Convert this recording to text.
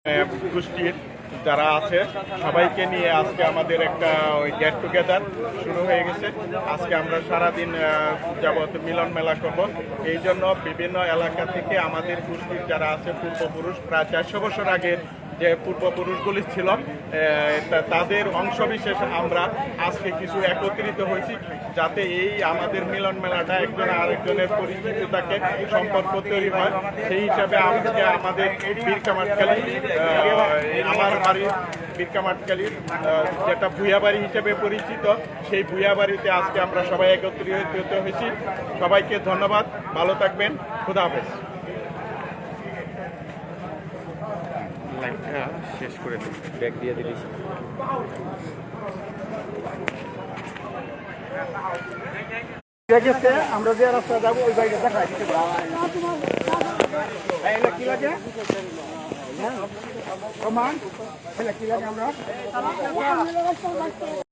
গোষ্ঠীর যারা আছে সবাইকে নিয়ে আজকে আমাদের একটা গেট টুগেদার শুরু হয়ে গেছে। আজকে আমরা সারাদিন যাবত মিলন মেলা করব। এই জন্য বিভিন্ন এলাকা থেকে আমাদের গোষ্ঠীর যারা আছে পূর্বপুরুষ, প্রায় 400 বছর আগের যে পূর্বপুরুষগুলি ছিল তাদের অংশবিশেষ আমরা আজকে কিছু একত্রিত হয়েছি, যাতে এই আমাদের মিলন মেলাটা একজন আরেকজনের পরিচিততাকে সম্পর্ক তৈরি হয়। সেই হিসাবে আজকে আমাদের বীরকামাটখালী, আমার বাড়ি বীরকামাটখালীর যেটা ভুঁইয়াবাড়ি হিসেবে পরিচিত, সেই ভুঁইয়াবাড়িতে আজকে আমরা সবাই একত্রিত হয়েছি। সবাইকে ধন্যবাদ, ভালো থাকবেন, খুদা হাফেজ। লাইভটা শেষ করে দিই, ব্যাগ দিয়ে দিলিস। আমরা যে রাস্তা যাবো ওই বাইরে দেখাই কি লাগে প্রমাণ কি লাগে আমরা